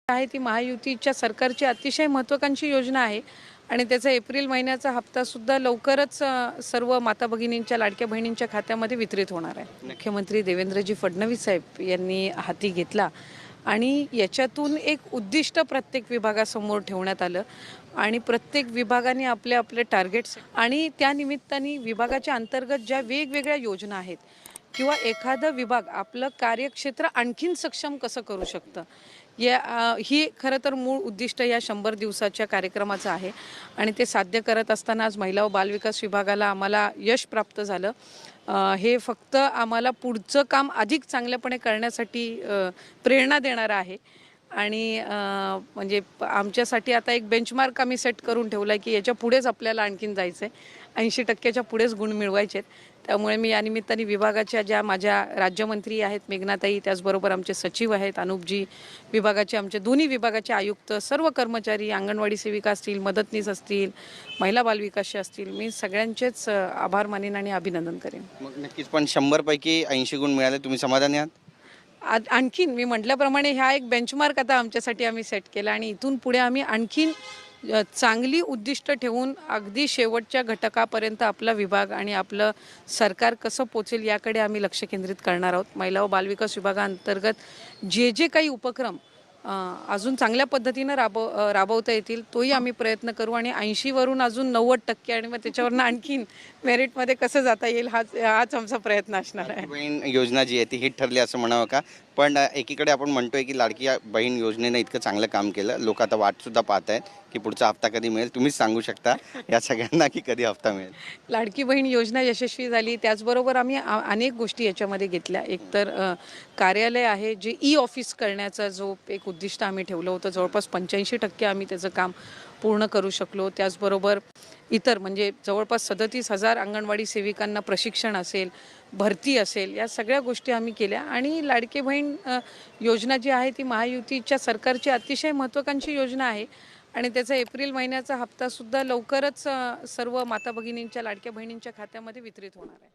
आहे ती महायुतीच्या सरकारची अतिशय महत्त्वाकांक्षी योजना आहे आणि त्याचा एप्रिल महिन्याचा हप्तासुद्धा लवकरच सर्व माता भगिनींच्या लाडक्या बहिणींच्या खात्यामध्ये वितरित होणार आहे। मुख्यमंत्री देवेंद्रजी फडणवीस साहेब यांनी हाती घेतला आणि याच्यातून एक उद्दिष्ट प्रत्येक विभागासमोर ठेवण्यात आलं आणि प्रत्येक विभागाने आपले आपले टार्गेट्स आणि त्या निमित्ताने विभागाच्या अंतर्गत ज्या वेगवेगळ्या योजना आहेत किंवा एखादा विभाग आपलं कार्यक्षेत्र आणखीन सक्षम कसं करू शकतं ही खरं तर मूळ उद्दिष्ट या 100 दिवसाच्या कार्यक्रमाचं आहे आणि ते साध्य करत असताना आज महिला व बालविकास विभागाला आम्हाला यश प्राप्त झालं। हे फक्त आम्हाला पुढचं काम अधिक चांगल्यापणे करण्यासाठी प्रेरणा देणारं आहे आणि म्हणजे आमच्यासाठी आता एक बेंचमार्क आम्ही सेट करून ठेवला आहे की याच्या पुढेच आपल्याला आणखीन जायचं आहे, 80%च्या पुढेच गुण मिळवायचे आहेत। त्यामुळे मी या निमित्ताने विभागाच्या ज्या माझ्या राज्यमंत्री आहेत मेघनाताई, त्याचबरोबर आमचे सचिव आहेत अनुपजी, विभागाचे आमचे दोन्ही विभागाचे आयुक्त, सर्व कर्मचारी, अंगणवाडी सेविका असतील, मदतनीस असतील, महिला बालविकासचे असतील, मी सगळ्यांचेच आभार मानेन आणि अभिनंदन करेन। मग नक्कीच पण 100 पैकी 80 गुण मिळाले, तुम्ही समाधानी आहात? आणखीन मी म्हटल्याप्रमाणे हा एक बेंचमार्क आता आमच्यासाठी आम्ही सेट केला आणि इथून पुढे आम्ही आणखीन चांगली उद्दिष्ट ठेवून अगदी शेवटच्या घटकापर्यंत आपला विभाग आणि आपलं सरकार कसं पोचेल याकडे आम्ही लक्ष केंद्रित करणार आहोत। महिला व बालविकास विभागाअंतर्गत जे काही उपक्रम अजून चांगल्या पद्धतीनं राबवता येतील तोही आम्ही प्रयत्न करू आणि 80 वरून अजून 90% आणि मग त्याच्यावरनं आणखीन मेरिटमध्ये कसं जाता येईल हाच आमचा प्रयत्न असणार आहे। बहीण योजना जी आहे ती हिट ठरली असं म्हणावं का? पण एकीकडे आपण म्हणतोय की लाडकी बहीण योजनेने इतकं चांगलं काम केलं, लोक आता वाटसुद्धा पाहत आहेत की पुढचा हप्ता कधी मिळेल। तुम्हीच सांगू शकता या सगळ्यांना की कधी हप्ता मिळेल? लाडकी बहीण योजना यशस्वी झाली, त्याचबरोबर आम्ही अनेक गोष्टी याच्यामध्ये घेतल्या। एकतर कार्यालय आहे जे ऑफिस करण्याचा जो एक उद्दिष्ट आम्ही ठेवलं होतं, जवळपास 85% आम्ही त्याचं काम पूर्ण करू शकलो। त्याचबरोबर इतर म्हणजे जवळपास 37,000 अंगणवाडी सेविकांना प्रशिक्षण असेल, भरती असेल, या सगळ्या गोष्टी आम्ही केल्या आणि लाडकी बहीण योजना जी आहे ती महायुतीच्या सरकारची अतिशय महत्त्वाकांक्षी योजना आहे आणि त्याचा एप्रिल महिन्याचा हप्तासुद्धा लवकरच सर्व माता भगिनींच्या लाडक्या बहिणींच्या खात्यामध्ये वितरित होणार आहे।